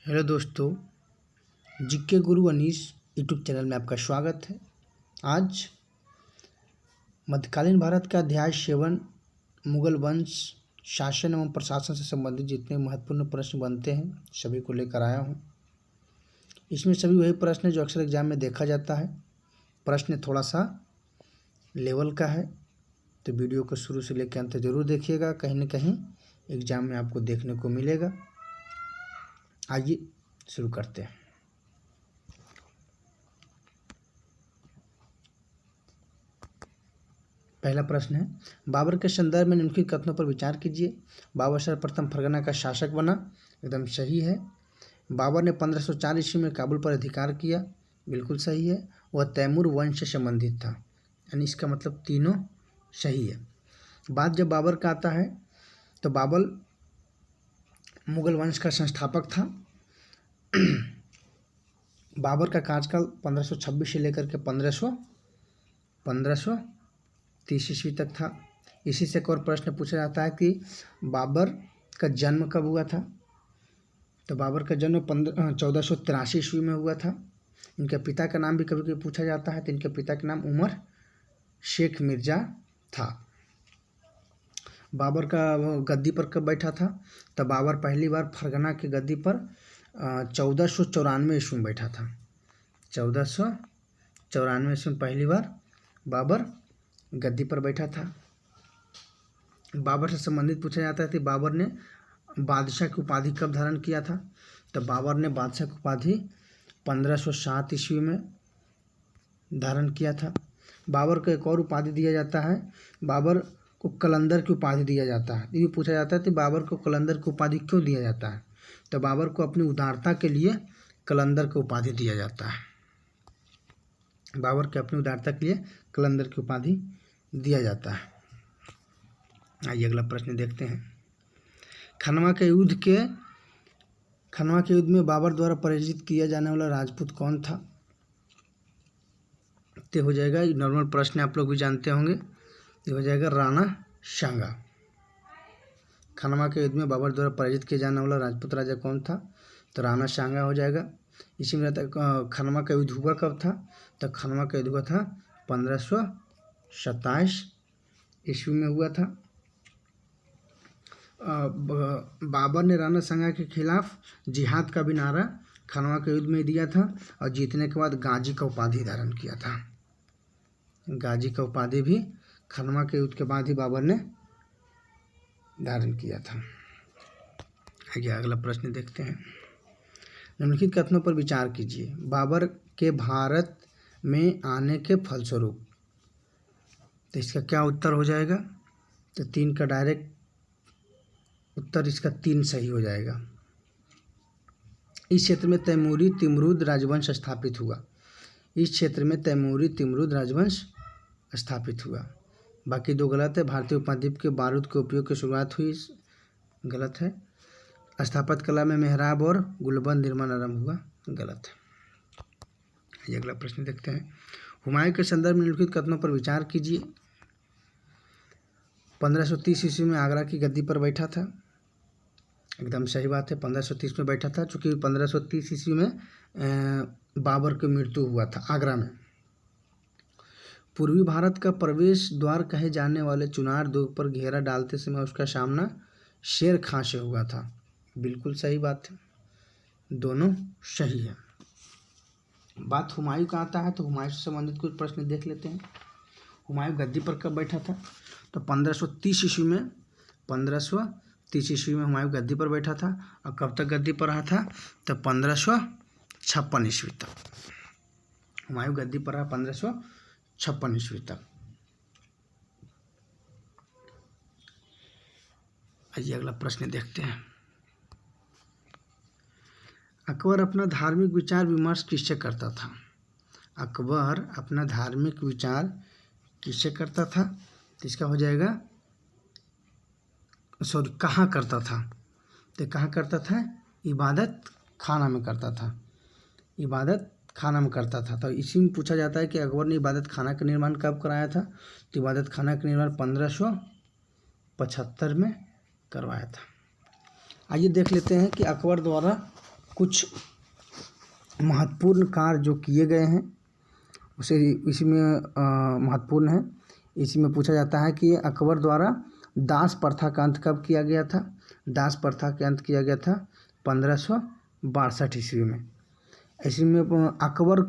Hello दोस्तों, GK गुरु Anish YouTube channel में आपका स्वागत है। आज मध्यकालीन भारत का अध्याय 7 मुगल वंश शासन एवं प्रशासन से संबंधित जितने महत्वपूर्ण प्रश्न बनते हैं सभी को लेकर आया हूँ। इसमें सभी वही प्रश्न है जो अक्सर एग्जाम में देखा जाता है। प्रश्न थोड़ा सा लेवल का है, तो वीडियो को शुरू से लेकर अंत जरूर देखिएगा, कहीं न कहीं एग्जाम में आपको देखने को मिलेगा। आइए शुरू करते हैं। पहला प्रश्न है, बाबर के संदर्भ में निम्नलिखित कथनों पर विचार कीजिए। बाबर सर्वप्रथम फरगना का शासक बना, एकदम सही है। बाबर ने 1504 ईस्वी में काबुल पर अधिकार किया, बिल्कुल सही है। वह तैमूर वंश से संबंधित था, यानी इसका मतलब तीनों सही है। बात जब बाबर का आता है तो बाबर मुगल वंश का संस्थापक था। बाबर का कार्यकाल 1526 से लेकर के 1530 ईस्वी तक था। इसी से एक और प्रश्न पूछा जाता है कि बाबर का जन्म कब हुआ था। तो बाबर का जन्म 1483 ईस्वी में हुआ था। इनके पिता का नाम भी कभी कभी पूछा जाता है, तो इनके पिता का नाम उमर शेख मिर्ज़ा था। बाबर का गद्दी पर कब बैठा था। तो बाबर पहली बार फरगना की गद्दी पर 1494 ईस्वी में बैठा था। 1494 ईस्वी में पहली बार बाबर गद्दी पर बैठा था। बाबर से संबंधित पूछा जाता है कि बाबर ने बादशाह की उपाधि कब धारण किया था। तो बाबर ने बादशाह की उपाधि 1507 ईस्वी में धारण किया था। बाबर को एक और उपाधि दिया जाता है, बाबर को कलंदर की उपाधि दिया जाता है। ये भी पूछा जाता है कि बाबर को कलंदर की उपाधि क्यों दिया जाता है। तो बाबर को अपनी उदारता के लिए कलंदर की उपाधि दिया जाता है। बाबर के अपनी उदारता के लिए कलंदर की उपाधि दिया जाता है। आइए अगला प्रश्न देखते हैं। खनवा के युद्ध में बाबर द्वारा पराजित किया जाने वाला राजपूत कौन था। तो हो जाएगा, नॉर्मल प्रश्न आप लोग भी जानते होंगे, ये हो जाएगा राणा सांगा। खनवा के युद्ध में बाबर द्वारा पराजित किया जाने वाला राजपूत राजा कौन था। तो राणा सांगा हो जाएगा। इसी में खनवा का युद्ध हुआ कब था। तो खनवा का युद्ध हुआ था 1527 ईस्वी में हुआ था। बाबर ने राणा सांगा के खिलाफ जिहाद का भी नारा खनवा के युद्ध में दिया था, और जीतने के बाद गाजी का उपाधि धारण किया था। गाजी का उपाधि भी खनवा के युद्ध के बाद ही बाबर ने धारण किया था। आगे अगला प्रश्न देखते हैं। निम्नलिखित कथनों पर विचार कीजिए। बाबर के भारत में आने के फलस्वरूप, तो इसका क्या उत्तर हो जाएगा। तो 3 का डायरेक्ट उत्तर, इसका 3 सही हो जाएगा। इस क्षेत्र में तैमूरी तिमरुद राजवंश स्थापित हुआ। इस क्षेत्र में तैमूरी तिमरुद राजवंश स्थापित हुआ। बाकी 2 गलत है। भारतीय उपमहाद्वीप के बारूद के उपयोग की शुरुआत हुई, गलत है। स्थापत्य कला में मेहराब और गुलबंद निर्माण आरंभ हुआ, गलत है। ये अगला प्रश्न देखते हैं। हुमायूं के संदर्भ में निम्नलिखित कथनों पर विचार कीजिए। 1530 ईस्वी में आगरा की गद्दी पर बैठा था, एकदम सही बात है। 1530 में बैठा था, चूँकि 1530 ईस्वी में बाबर की मृत्यु हुआ था आगरा में। पूर्वी भारत का प्रवेश द्वार कहे जाने वाले चुनार दुर्ग पर घेरा डालते समय उसका सामना शेर खां से हुआ था, बिल्कुल सही बात है। दोनों सही है। बात हुमायूं का आता है, तो हुमायूं से संबंधित कुछ प्रश्न देख लेते हैं। हुमायूं गद्दी पर कब बैठा था। तो 1530 ईस्वी में 1530 ईस्वी में हुमायूं गद्दी पर बैठा था। और कब तक गद्दी पर रहा था। तो 1556 ईस्वी तक हुमायूं गद्दी पर रहा, 1556 ईस्वी तक। आइए अगला प्रश्न देखते हैं। अकबर अपना धार्मिक विचार विमर्श किससे करता था। अकबर अपना धार्मिक विचार किससे करता था। तो इसका हो जाएगा, सॉरी, कहाँ करता था। तो कहाँ करता था, इबादत खाना में करता था। इबादत खाना में करता था। तो इसी में पूछा जाता है कि अकबर ने इबादत खाना का निर्माण कब कराया था। तो इबादत खाना का निर्माण 1575 में करवाया था। आइए देख लेते हैं कि अकबर द्वारा कुछ महत्वपूर्ण कार्य जो किए गए हैं उसे इसी में महत्वपूर्ण है। इसी में पूछा जाता है कि अकबर द्वारा दास प्रथा का अंत कब किया गया था। दास प्रथा का अंत किया गया था 1562 ईस्वी में। इसी में अकबर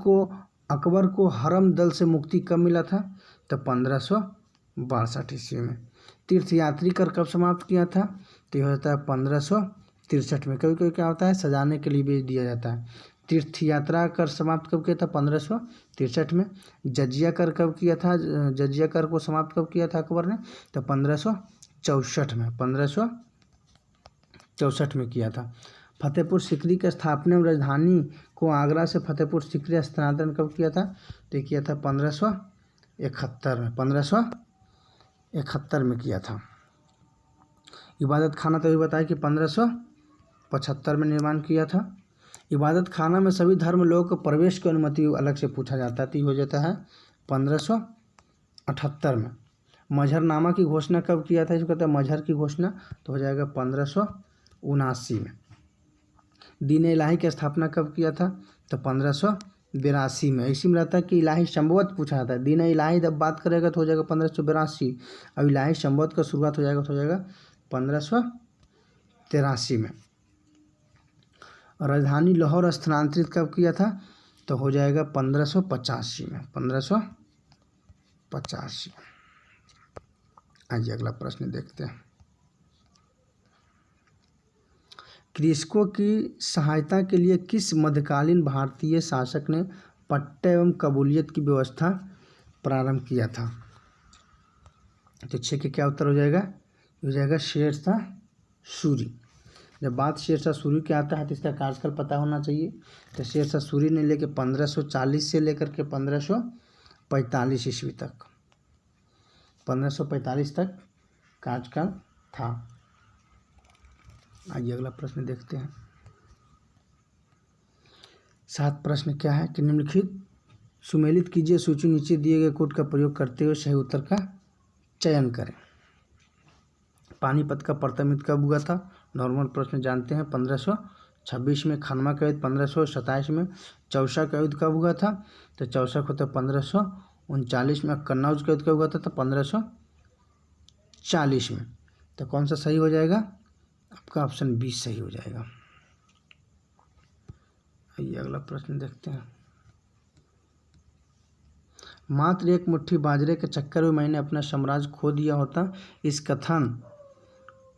को हरम दल से मुक्ति कब मिला था, तो 1562 ईस्वी में। तीर्थयात्री कर कब समाप्त किया था, तो यह होता है 1563 में। कभी कभी क्या होता है, सजाने के लिए बेच दिया जाता है। तीर्थ यात्रा कर समाप्त कब किया था, 1563 में। जजिया कर कब किया था, जजिया कर को समाप्त कब किया था अकबर ने, तो 1564 में, 1564 में किया था। फतेहपुर सीकरी की स्थापना में राजधानी को आगरा से फतेहपुर सीकरी स्थानांतरण कब किया था, तो किया था 1571 में, 1571 में किया था। इबादत खाना तो भी बताया कि 1575 में निर्माण किया था। इबादत खाना में सभी धर्म लोगों को प्रवेश की अनुमति अलग से पूछा जाता है, तो हो जाता है 1578 में। मजहरनामा की घोषणा कब किया था, इसको कहते हैं मजहर की घोषणा, तो हो जाएगा 1579 में। दीन इलाही की स्थापना कब किया था, तो 1582 में। इसी में रहता है कि इलाही संबोध पूछा जाता है। दीन इलाही जब बात करेगा तो हो जाएगा 1582। अब इलाही संबोध का शुरुआत हो जाएगा तो हो जाएगा 1583 में। राजधानी लाहौर स्थानांतरित कब किया था, तो हो जाएगा 1585 में, 1585। आइए अगला प्रश्न देखते हैं। कृषकों की सहायता के लिए किस मध्यकालीन भारतीय शासक ने पट्टे एवं कबूलियत की व्यवस्था प्रारंभ किया था, तो 6 के क्या उत्तर हो जाएगा, हो जाएगा शेरशाह सूरी। जब बात शेरशाह सूरी के आता है तो इसका कार्यकाल पता होना चाहिए। तो शेरशाह सूरी ने लेकर 1540 से लेकर के 1545 ईस्वी तक, 1545 तक कार्यकाल था। आइए अगला प्रश्न देखते हैं। 7 प्रश्न क्या है कि निम्नलिखित सुमेलित कीजिए सूची, नीचे दिए गए कोड का प्रयोग करते हुए सही उत्तर का चयन करें। पानीपत का प्रथम युद्ध कब हुआ था, नॉर्मल प्रश्न जानते हैं, 1526 में। खानवा का युद्ध 1527 में। चौसा का युद्ध कब हुआ था, तो चौसा होता है 1539 में। कन्नौज का युद्ध कब हुआ था, तो 1540 में। तो कौन सा सही हो जाएगा, आपका ऑप्शन 20 सही हो जाएगा। आइए अगला प्रश्न देखते हैं। मात्र एक मुट्ठी बाजरे के चक्कर में मैंने अपना साम्राज्य खो दिया होता, इस कथन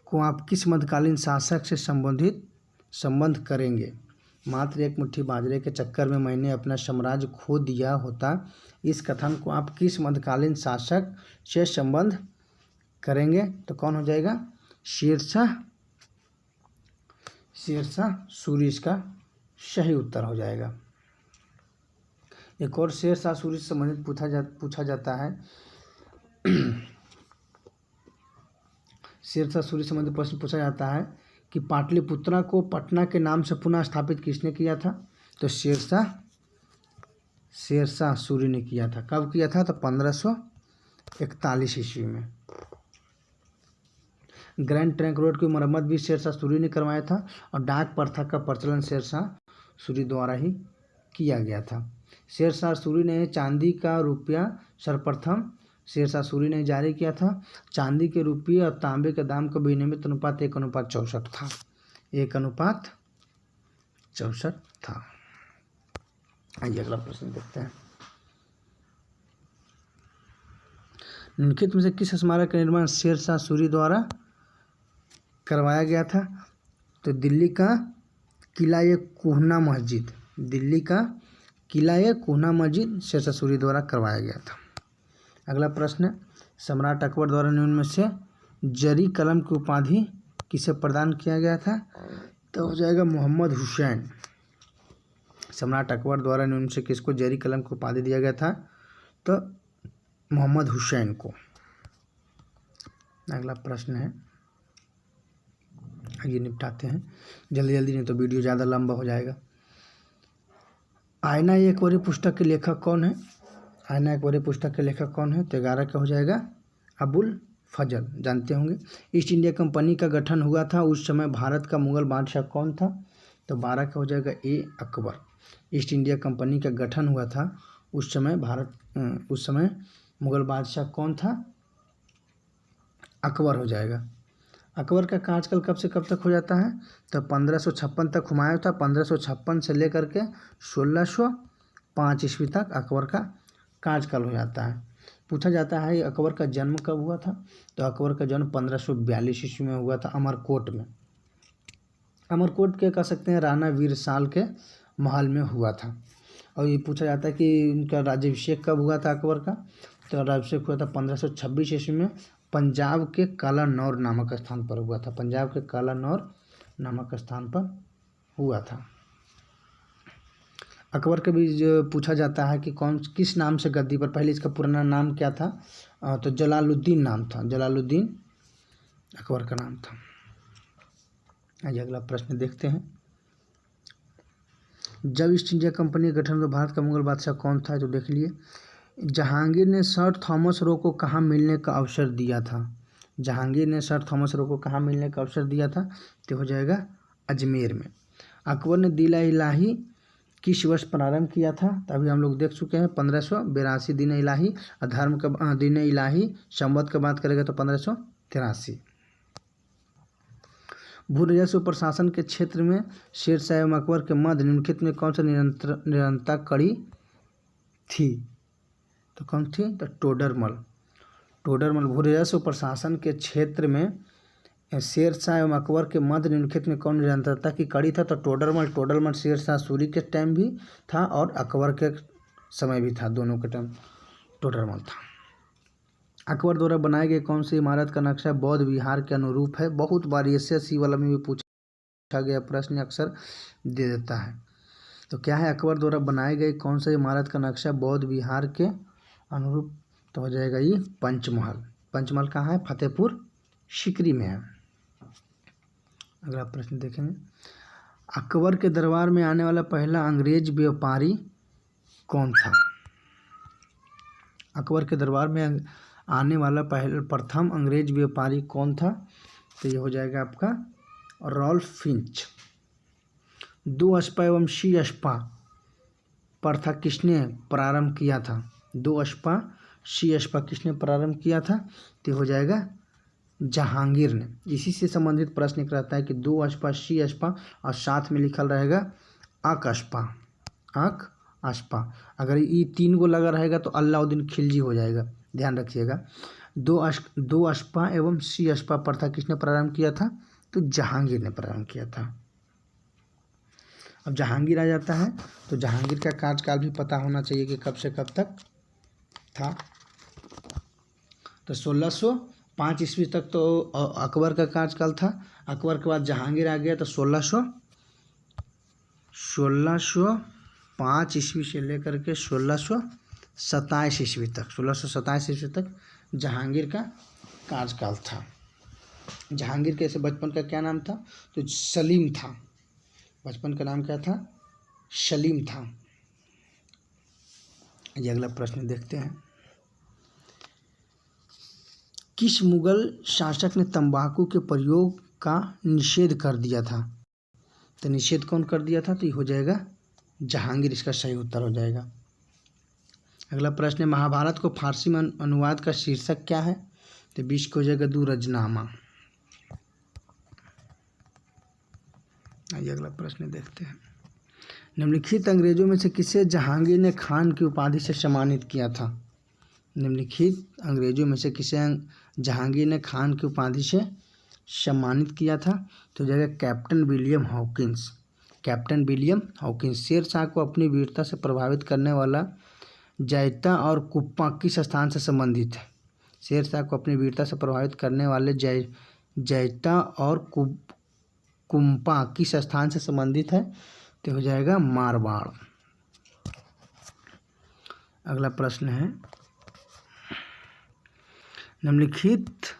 को आप किस मध्यकालीन शासक से संबंध करेंगे। मात्र एक मुट्ठी बाजरे के चक्कर में मैंने अपना साम्राज्य खो दिया होता, इस कथन को आप किस मध्यकालीन शासक से संबंध करेंगे, तो कौन हो जाएगा, शेरशाह सूरी इसका सही उत्तर हो जाएगा। एक और शेरशाह सूरी से संबंधित पूछा जाता है। शेरशाह सूरी से संबंधित प्रश्न पूछा जाता है कि पाटलिपुत्रा को पटना के नाम से पुनः स्थापित किसने किया था, तो शेरशाह सूरी ने किया था। कब किया था, तो 1541 ईस्वी में। ग्रैंड ट्रंक रोड की मरम्मत भी शेरशाह सूरी ने करवाया था, और डाक प्रथा का प्रचलन शेरशाह सूरी द्वारा ही किया गया था। शेरशाह सूरी ने चांदी का रुपया सर्वप्रथम शेरशाह सूरी ने जारी किया था। चांदी के रुपये और तांबे के दाम का विनिमय अनुपात 1:64 था, 1:64 था। आइए अगला प्रश्न देखते हैं। निम्नलिखित में से किस स्मारक का निर्माण शेरशाह सूरी द्वारा करवाया गया था, तो दिल्ली का किला ए कोहना मस्जिद, दिल्ली का किला ए कोहना मस्जिद शेरशाह सूरी द्वारा करवाया गया था। अगला प्रश्न, सम्राट अकबर द्वारा निम्न में से जरी कलम की उपाधि किसे प्रदान किया गया था, तो हो जाएगा मोहम्मद हुसैन। सम्राट अकबर द्वारा निम्न से किसको जरी कलम की उपाधि दिया गया था, तो मोहम्मद हुसैन को। अगला प्रश्न है, आइए निपटाते हैं जल्दी जल्दी, नहीं तो वीडियो ज़्यादा लंबा हो जाएगा। आईना एक वरी पुस्तक के लेखक कौन है, आईना एक वरी पुस्तक के लेखक कौन है, तो 11 का हो जाएगा अबुल फजल, जानते होंगे। ईस्ट इंडिया कंपनी का गठन हुआ था, उस समय भारत का मुगल बादशाह कौन था, तो 12 का हो जाएगा ए अकबर। ईस्ट इंडिया कंपनी का गठन हुआ था उस समय मुगल बादशाह कौन था? अकबर हो जाएगा। अकबर का कार्यकाल कब से कब तक हो जाता है? तो 1556 तक हुमायूं था। 1556 से लेकर के 1605 ईस्वी तक अकबर का कार्यकाल हो जाता है। पूछा जाता है अकबर का जन्म कब हुआ था? तो अकबर का जन्म 1542 ईस्वी में हुआ था अमरकोट में। अमरकोट के कह सकते हैं राणा वीरसाल के महल में हुआ था। और ये पूछा जाता है कि उनका राज्याभिषेक कब हुआ था अकबर का? तो राज्याभिषेक हुआ था 1526 ईस्वी में पंजाब के कालानौर नामक स्थान पर हुआ था। पंजाब के कालानौर नामक स्थान पर हुआ था। अकबर का भी जो पूछा जाता है कि किस नाम से गद्दी पर, पहले इसका पुराना नाम क्या था? तो जलालुद्दीन नाम था। जलालुद्दीन अकबर का नाम था। आइए अगला प्रश्न देखते हैं। जब ईस्ट इंडिया कंपनी के गठन में भारत का मुगल बादशाह कौन था? तो देख लिए। जहांगीर ने सर थॉमस रो को कहाँ मिलने का अवसर दिया था? जहांगीर ने सर थॉमस रो को कहाँ मिलने का अवसर दिया था? तो हो जाएगा अजमेर में। अकबर ने दीन इलाही किस वर्ष प्रारंभ किया था? तो अभी हम लोग देख चुके हैं 1582 दीन इलाही। धर्म का दीन इलाही संवत का बात करेगा तो 1583। भू राजस्व प्रशासन के क्षेत्र में शेरशाह एवं अकबर के मध्य निम्नलिखित में कौन सा निरंतरता कड़ी थी? तो कौन थी? तो टोडरमल। भू राजस्व प्रशासन के क्षेत्र में शेरशाह एवं अकबर के मध्य निम्नलिखित में कौन निरंतरता की कड़ी था? तो टोडरमल शेरशाह सूरी के टाइम भी था और अकबर के समय भी था, दोनों के टाइम टोडरमल था। अकबर द्वारा बनाई गई कौन सी इमारत का नक्शा बौद्ध विहार के अनुरूप है? बहुत बार SSC वाला में भी पूछा गया प्रश्न अक्सर दे देता है। तो क्या है? अकबर द्वारा बनाई गई कौन सी इमारत का नक्शा बौद्ध विहार के अनुरूप? तो हो जाएगा ये पंचमहल। पंचमहल कहाँ है? फतेहपुर सीकरी में है। अगला प्रश्न देखेंगे। अकबर के दरबार में आने वाला पहला अंग्रेज व्यापारी कौन था? अकबर के दरबार में आने वाला प्रथम अंग्रेज व्यापारी कौन था? तो ये हो जाएगा आपका रॉल्फ फिंच। 2 अश्पा एवं सी अश्पा प्रथा किसने प्रारंभ किया था? 2 अश्पा सी अश्पा किसने प्रारंभ किया था? तो हो जाएगा जहांगीर ने। इसी से संबंधित प्रश्न एक रहता है कि 2 अश्पा सी अश्पा और साथ में लिखल रहेगा अक अश्पा। अगर ये 3 को लगा रहेगा तो अलाउद्दीन खिलजी हो जाएगा, ध्यान रखिएगा। 2 अश्पा एवं सी अश्पा प्रथा किसने प्रारंभ किया था? तो जहांगीर ने प्रारंभ किया था। अब जहांगीर आ जाता है तो जहांगीर का कार्यकाल भी पता होना चाहिए कि कब से कब तक था। तो 1605 ईस्वी तक तो अकबर का कार्यकाल था। अकबर के बाद जहांगीर आ गया तो 1605 ईस्वी से लेकर के 1627 ईस्वी तक जहांगीर का कार्यकाल था। जहांगीर के ऐसे बचपन का क्या नाम था? तो सलीम था। बचपन का नाम क्या था? सलीम था। ये अगला प्रश्न देखते हैं। किस मुगल शासक ने तंबाकू के प्रयोग का निषेध कर दिया था? तो निषेध कौन कर दिया था? तो ये हो जाएगा जहांगीर, इसका सही उत्तर हो जाएगा। अगला प्रश्न है महाभारत को फारसी में अनुवाद का शीर्षक क्या है? तो 20 को हो जाएगा दूरजनामा। आइए अगला प्रश्न देखते हैं। निम्नलिखित अंग्रेजों में से किसे जहांगीर ने खान की उपाधि से सम्मानित किया था? निम्नलिखित अंग्रेजों में से किसे जहांगीर ने खान की उपाधि से सम्मानित किया था? तो जाएगा कैप्टन विलियम हॉकिंस। शेरशाह को अपनी वीरता से प्रभावित करने वाला जैता और कुप्पा किस स्थान से संबंधित है? शेरशाह को अपनी वीरता से प्रभावित करने वाले जैता और कुंपा किस स्थान से संबंधित है? तो हो जाएगा मारवाड़। अगला प्रश्न है निम्नलिखित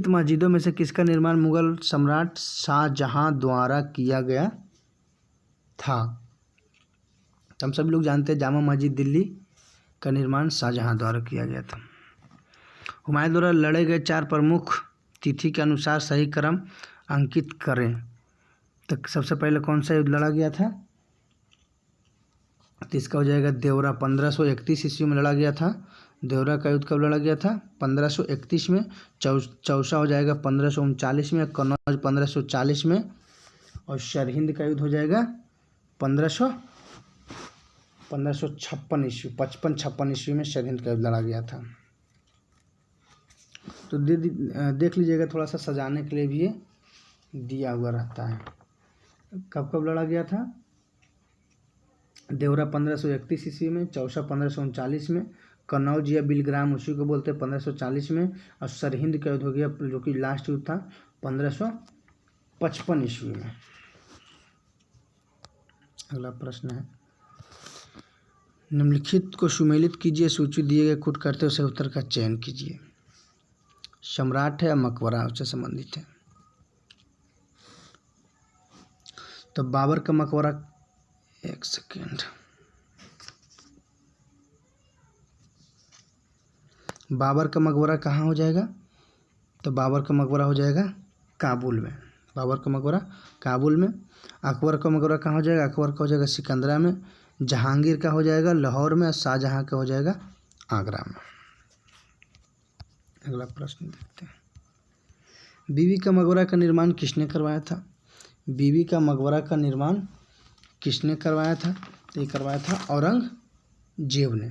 मस्जिदों में से किसका निर्माण मुगल सम्राट शाहजहां द्वारा किया गया था? हम सभी लोग जानते हैं जामा मस्जिद दिल्ली का निर्माण शाहजहां द्वारा किया गया था। हुमायूं द्वारा लड़े गए 4 प्रमुख तिथि के अनुसार सही क्रम अंकित करें। तो सबसे पहले कौन सा युद्ध लड़ा गया था? तो इसका हो जाएगा देवरा। 1531 ईस्वी में लड़ा गया था। देवरा का युद्ध कब लड़ा गया था? 1531 में। चौसा हो जाएगा 1539 में। कन्नौज 1540 में। और सरहिंद का युद्ध हो जाएगा 1556 ईस्वी 55-56 ईस्वी में सरहिंद का युद्ध लड़ा गया था। तो देख लीजिएगा, थोड़ा सा सजाने के लिए भी ये दिया हुआ रहता है। कब कब लड़ा गया था? देवरा 1531 ईस्वी में। चौसा 1539 में। कन्नौज या बिलग्राम उसी को बोलते हैं 1540 में। और सरहिंद का युद्ध हो गया जो कि लास्ट युद्ध था 1555 ईस्वी में। अगला प्रश्न है, निम्नलिखित को सुमेलित कीजिए, सूची दिए गए कूट करते हुए उत्तर का चयन कीजिए। सम्राट है या मकबरा उससे संबंधित है? तो बाबर का मकबरा, एक सेकेंड, बाबर का मकबरा कहाँ हो जाएगा? तो बाबर का मकबरा हो जाएगा काबुल में। बाबर का मकबरा काबुल में। अकबर का मकबरा कहाँ हो जाएगा? अकबर का हो जाएगा सिकंदरा में। जहांगीर का हो जाएगा लाहौर में। और शाहजहां का हो जाएगा आगरा में। अगला प्रश्न देखते हैं, बीबी का मकबरा का निर्माण किसने करवाया था? बीबी का मकबरा का निर्माण किसने करवाया था? तो ये करवाया था औरंगजेब ने।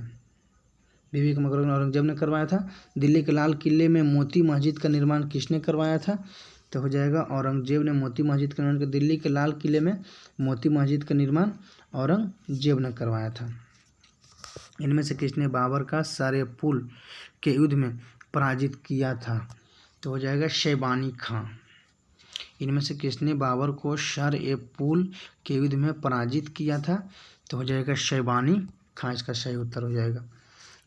बीबी का मकबरा औरंगजेब ने करवाया था। दिल्ली के लाल किले में मोती मस्जिद का निर्माण किसने करवाया था? तो हो जाएगा औरंगजेब ने मोती मस्जिद का निर्माण। दिल्ली के लाल किले में मोती मस्जिद का निर्माण औरंगजेब ने करवाया था। इनमें से किसने बाबर का सर-ए-पुल के युद्ध में पराजित किया था? तो हो जाएगा शैबानी खां। इनमें से किसने बाबर को सर-ए-पुल के युद्ध में पराजित किया था? तो हो जाएगा शैबानी खां, इसका सही उत्तर हो जाएगा।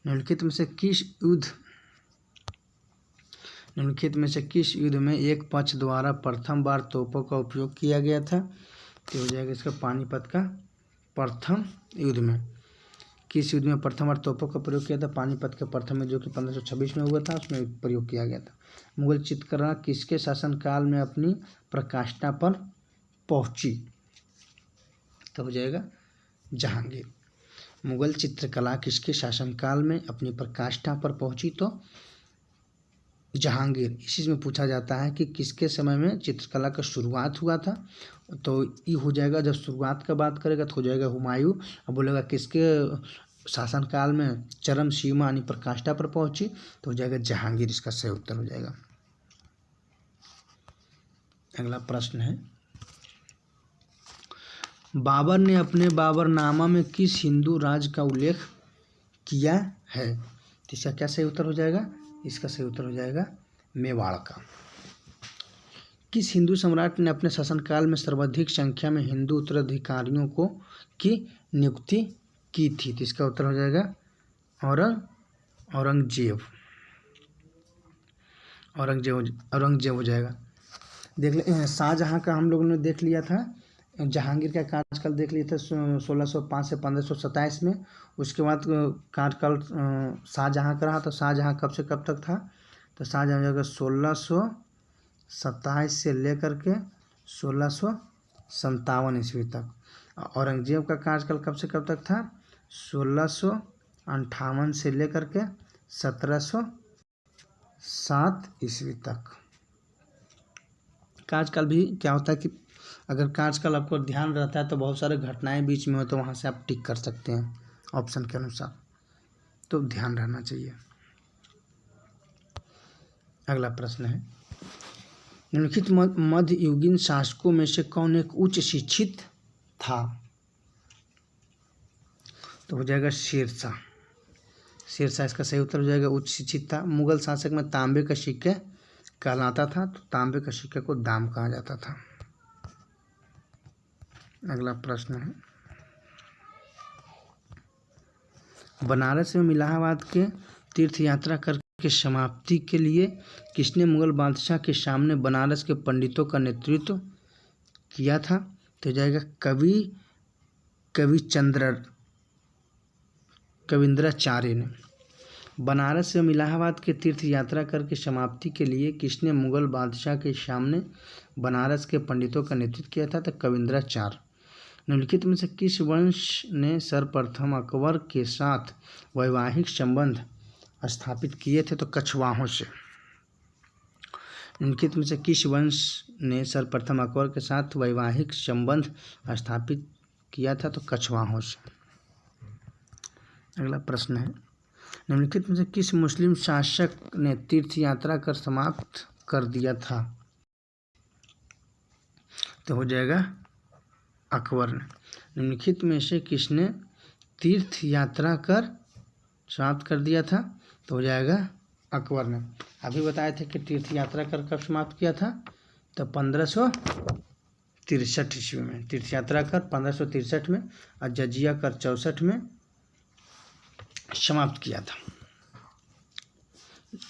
निम्नलिखित में से किस युद्ध में एक पक्ष द्वारा प्रथम बार तोपों का उपयोग किया गया था? तो हो जाएगा इसका पानीपत का प्रथम युद्ध में। किस युद्ध में प्रथम बार तोपों का प्रयोग किया था? पानीपत के प्रथम युद्ध जो कि 1526 में हुआ था, उसमें प्रयोग किया गया था। मुगल चित्रकला किसके शासनकाल में अपनी प्रकाष्ठा पर पहुंची? तो हो जाएगा जहांगीर। मुगल चित्रकला किसके शासनकाल में अपनी प्रकाष्ठा पर पहुंची? तो जहांगीर। इसी में पूछा जाता है कि किसके समय में चित्रकला का शुरुआत हुआ था? तो ये हो जाएगा, जब शुरुआत का बात करेगा तो हो जाएगा हुमायूं। अब बोलेगा किसके शासनकाल में चरम सीमा यानी प्रकाष्ठा पर पहुंची? तो हो जाएगा जहांगीर, इसका सही उत्तर हो जाएगा। अगला प्रश्न है, बाबर ने अपने बाबरनामा में किस हिंदू राज का उल्लेख किया है? तो इसका क्या सही उत्तर हो जाएगा? इसका सही उत्तर हो जाएगा मेवाड़ का। किस हिंदू सम्राट ने अपने शासनकाल में सर्वाधिक संख्या में हिंदू उत्तराधिकारियों की नियुक्ति की थी? तो इसका उत्तर हो जाएगा औरंगजेब हो जाएगा। देख ले, शाहजहां का हम लोगों ने देख लिया था। जहांगीर का कार्यकाल देख लिया था 1605 से 1527 में। उसके बाद कार्यकाल शाहजहां का रहा। तो शाहजहां कब से कब तक था? तो शाहजहां हो जाएगा 1627 से लेकर के 1657 ईस्वी तक। औरंगजेब का कार्यकाल कब से कब तक था? 1658 से लेकर के 1707 ईस्वी तक। कार्यकाल भी क्या होता है कि अगर कार्यकाल आपको ध्यान रहता है तो बहुत सारे घटनाएं बीच में हो तो वहाँ से आप टिक कर सकते हैं ऑप्शन के अनुसार, तो ध्यान रहना चाहिए। अगला प्रश्न है, निम्नलिखित मध्ययुगीन शासकों में से कौन एक उच्च शिक्षित था? तो हो जाएगा शेरशाह। शेरशाह इसका सही उत्तर हो जाएगा, उच्च शिक्षित था। मुगल शासक में तांबे का सिक्का कहलाता था, तो तांबे का सिक्के को दाम कहा जाता था। अगला प्रश्न है, बनारस एवं इलाहाबाद के तीर्थ यात्रा करके समाप्ति के लिए किसने मुगल बादशाह के सामने बनारस के पंडितों का नेतृत्व किया था? तो जाएगा कविंद्राचार्य ने। बनारस एवं इलाहाबाद के तीर्थ यात्रा करके समाप्ति के लिए किसने मुगल बादशाह के सामने बनारस के पंडितों का नेतृत्व किया था? तो कविंद्राचार्य। निम्नलिखित में से किस वंश ने सर्वप्रथम अकबर के साथ वैवाहिक संबंध स्थापित किए थे? तो कछवाहों से। निम्नलिखित में से किस वंश ने सर्वप्रथम अकबर के साथ वैवाहिक संबंध स्थापित किया था? तो कछवाहों से। अगला प्रश्न है, निम्नलिखित में से किस मुस्लिम शासक ने तीर्थ यात्रा कर समाप्त कर दिया था? तो हो जाएगा अकबर ने। निम्नलिखित में से किसने तीर्थ यात्रा कर समाप्त कर दिया था? तो हो जाएगा अकबर ने। अभी बताए थे कि तीर्थ यात्रा कर कब समाप्त किया था? तो 1563 ईस्वी में तीर्थ यात्रा कर 1563 में और जजिया कर 64 में समाप्त किया था।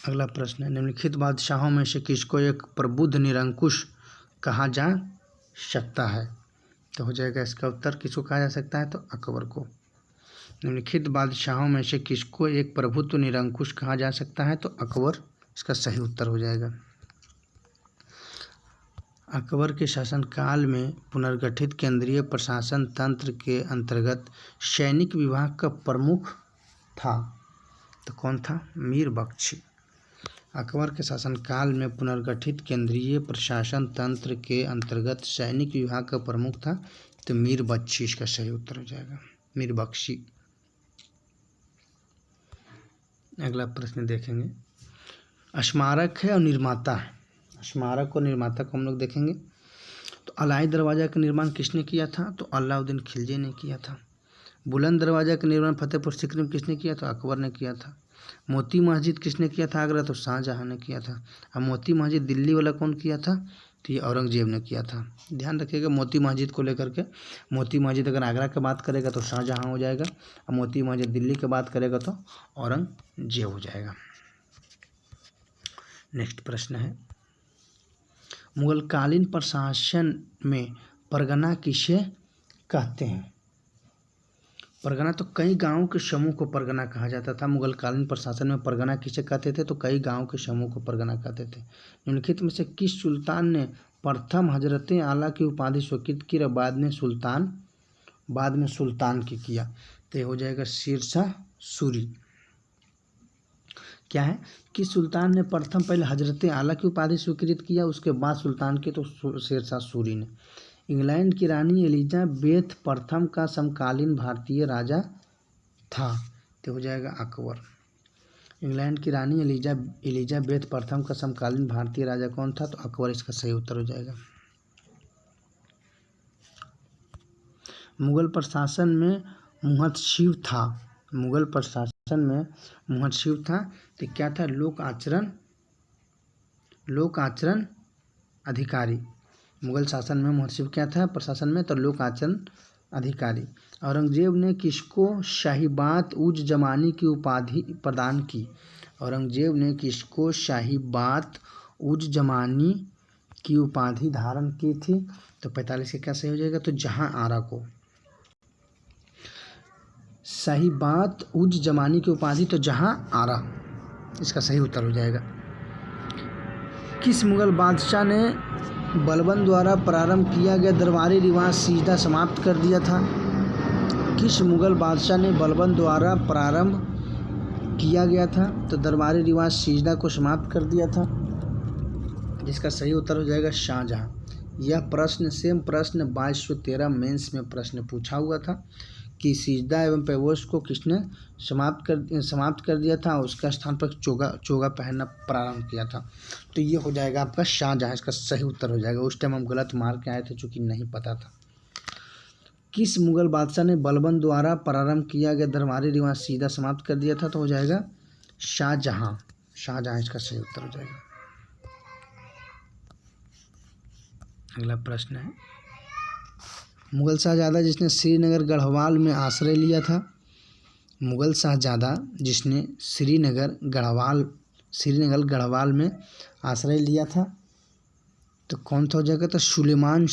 अगला प्रश्न है, निम्नलिखित बादशाहों में से किसको एक प्रबुद्ध निरंकुश कहा जा सकता है? तो हो जाएगा इसका उत्तर किसको कहा जा सकता है? तो अकबर को। निम्नलिखित बादशाहों में से किसको एक प्रभुत्व निरंकुश कहा जा सकता है? तो अकबर इसका सही उत्तर हो जाएगा। अकबर के शासनकाल में पुनर्गठित केंद्रीय प्रशासन तंत्र के अंतर्गत सैनिक विभाग का प्रमुख था? तो कौन था? मीर बख्शी। अकबर के शासनकाल में पुनर्गठित केंद्रीय प्रशासन तंत्र के अंतर्गत सैनिक विभाग का प्रमुख था? तो मीर बख्शी इसका सही उत्तर हो जाएगा, मीर बख्शी। अगला प्रश्न देखेंगे, स्मारक है और निर्माता है। स्मारक और निर्माता को हम लोग देखेंगे। तो अलाई दरवाज़ा का निर्माण किसने किया था? तो अलाउद्दीन खिलजी ने किया था। बुलंद दरवाज़ा का निर्माण फतेहपुर सीकरी में किसने किया? तो अकबर ने किया था। मोती मस्जिद किसने किया था आगरा? तो शाहजहाँ ने किया था। अब मोती मस्जिद दिल्ली वाला कौन किया था? तो ये औरंगजेब ने किया था। ध्यान रखिएगा मोती मस्जिद को लेकर के। मोती मस्जिद अगर आगरा की बात करेगा तो शाहजहाँ हो जाएगा, और मोती मस्जिद दिल्ली की बात करेगा तो औरंगजेब हो जाएगा। नेक्स्ट प्रश्न है, मुगलकालीन प्रशासन में परगना किसे कहते हैं? परगना तो कई गांवों के समूह को परगना कहा जाता था। मुगलकालीन प्रशासन में परगना किसे कहते थे? तो कई गांवों के समूह को परगना कहते थे। निम्नलिखित में से किस सुल्तान ने प्रथम हजरत आला की उपाधि स्वीकृत की और बाद में सुल्तान की किया? तो ये हो जाएगा शेरशाह सूरी। क्या है कि सुल्तान ने प्रथम पहले हजरत आला की उपाधि स्वीकृत किया, उसके बाद सुल्तान की, तो शेरशाह सूरी ने। इंग्लैंड की रानी एलिजाबेथ प्रथम का समकालीन भारतीय राजा था? तो हो जाएगा अकबर। इंग्लैंड की रानी एलिजाबेथ प्रथम का समकालीन भारतीय राजा कौन था? तो अकबर इसका सही उत्तर हो जाएगा। मुगल प्रशासन में मुहतशिब था। मुगल प्रशासन में मुहतशिब था तो क्या था? लोक आचरण अधिकारी। मुगल शासन में मुहतशिब क्या था प्रशासन में? तो लोक आचरण अधिकारी। औरंगजेब ने किसको शाहीबात उज जमानी की उपाधि प्रदान की? औरंगजेब ने किसको शाहीबात उज जमानी की उपाधि धारण की थी? तो 45 के क्या सही हो जाएगा? तो जहां आरा को शाहीबात उज जमानी की उपाधि, तो जहां आरा इसका सही उत्तर हो जाएगा। किस मुगल बादशाह ने बलबन द्वारा प्रारंभ किया गया दरबारी रिवाज सीजदा समाप्त कर दिया था? किस मुगल बादशाह ने बलबन द्वारा प्रारंभ किया गया था तो दरबारी रिवाज सीजदा को समाप्त कर दिया था? जिसका सही उत्तर हो जाएगा शाहजहाँ। यह प्रश्न सेम प्रश्न 2213 मेंस में प्रश्न पूछा हुआ था कि सीजदा एवं पैबोस को किसने समाप्त कर दिया था, उसका स्थान पर चोगा पहनना प्रारंभ किया था? तो ये हो जाएगा आपका शाहजहाँ, इसका सही उत्तर हो जाएगा। उस टाइम हम गलत मार के आए थे चूँकि नहीं पता था। किस मुगल बादशाह ने बलबन द्वारा प्रारंभ किया गया दरबारी रिवाज सीधा समाप्त कर दिया था? तो हो जाएगा शाहजहाँ। शाहजहाँ इसका सही उत्तर हो जाएगा। अगला प्रश्न है, मुगल शाहजादा जिसने श्रीनगर गढ़वाल में आश्रय लिया था? मुगल शाहजादा जिसने श्रीनगर गढ़वाल में आश्रय लिया था तो कौन था हो जाएगा? तो सुलेमान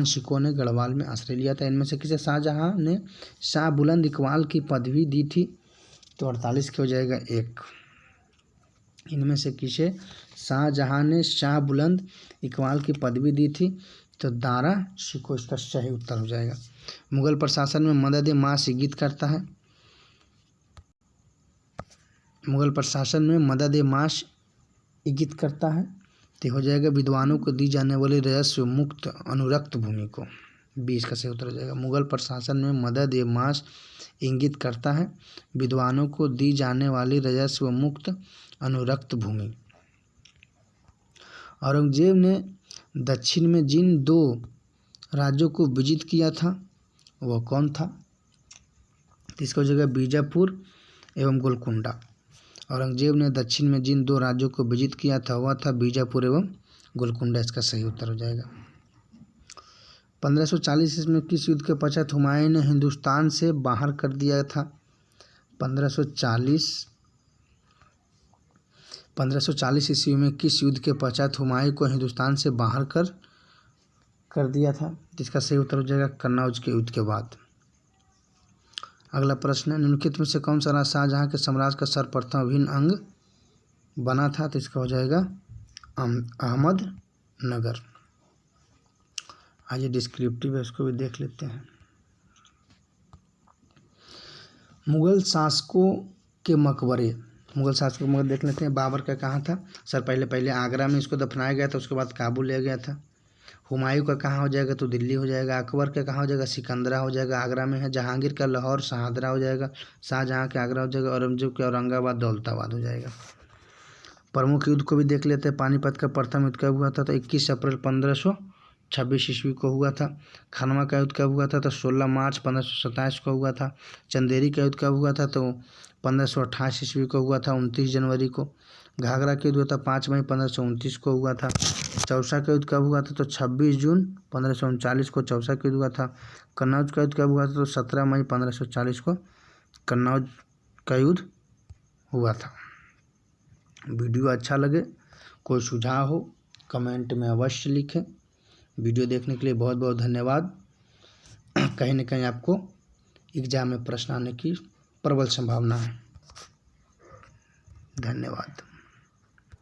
शिको ने गढ़वाल में आश्रय लिया था। इनमें से किसे शाहजहाँ ने शाह बुलंद इकबाल की पदवी दी थी? तो 48 के हो जाएगा 1। इनमें से किसे शाहजहां ने शाह बुलंद इकबाल की पदवी दी थी? तो दारा शिकोह इसका सही उत्तर हो जाएगा। मुगल प्रशासन में मदद माश इंगित करता है। मुगल प्रशासन में मदद माश इंगित करता है तो हो जाएगा विद्वानों को दी जाने वाली राजस्व मुक्त अनुरक्त भूमि को। 20 का सही उत्तर हो जाएगा। मुगल प्रशासन में मदद माश इंगित करता है विद्वानों को दी जाने वाली राजस्व मुक्त अनुरक्त भूमि। औरंगजेब ने दक्षिण में जिन 2 राज्यों को विजित किया था वह कौन था? तो इसका हो जाएगा बीजापुर एवं गोलकुंडा। औरंगजेब ने दक्षिण में जिन 2 राज्यों को विजित किया था वह था बीजापुर एवं गोलकुंडा। इसका सही उत्तर हो जाएगा। 1540 ईस्वी में किस युद्ध के पश्चात हुमायूं ने हिंदुस्तान से बाहर कर दिया था? 1540 ईस्वी में किस युद्ध के पश्चात हुमायूं को हिंदुस्तान से बाहर कर दिया था? जिसका सही उत्तर हो जाएगा कन्नौज के युद्ध के बाद। अगला प्रश्न है निम्नलिखित में से कौन सा राज्य शाहजहां के साम्राज्य का सर्वप्रथम अभिन्न अंग बना था? तो इसका हो जाएगा अहमदनगर। आइए डिस्क्रिप्टिव है उसको भी देख लेते हैं। मुगल शासकों के मकबरे देख लेते हैं। बाबर का कहाँ था? सर पहले आगरा में इसको दफनाया गया था, उसके बाद काबुल ले गया था। हुमायूं का कहाँ हो जाएगा? तो दिल्ली हो जाएगा। अकबर का कहाँ हो जाएगा? सिकंदरा हो जाएगा, आगरा में है। जहांगीर का लाहौर शहादरा हो जाएगा। शाहजहां के आगरा हो जाएगा। औरंगजेब के औरंगाबाद दौलताबाद हो जाएगा। प्रमुख युद्ध को भी देख लेते हैं। पानीपत का प्रथम युद्ध कब हुआ था? तो 21 अप्रैल 1526 ईस्वी को हुआ था। खनवा का युद्ध कब हुआ था? तो 16 मार्च 1527 को हुआ था। चंदेरी का युद्ध कब हुआ था? तो 1528 ईस्वी को हुआ था, 29 जनवरी को। घाघरा का युद्ध हुआ था 5 मई 1529 को हुआ था। चौसा का युद्ध कब हुआ था? तो 26 जून 1539 को चौसा का युद्ध हुआ था। कन्नौज का युद्ध कब हुआ था? तो 17 मई 1540 को कन्नौज का युद्ध हुआ था। वीडियो अच्छा लगे, कोई सुझाव हो कमेंट में अवश्य लिखें। वीडियो देखने के लिए बहुत बहुत धन्यवाद। कहीं न कहीं आपको एग्जाम में प्रश्न आने की प्रबल संभावना है। धन्यवाद।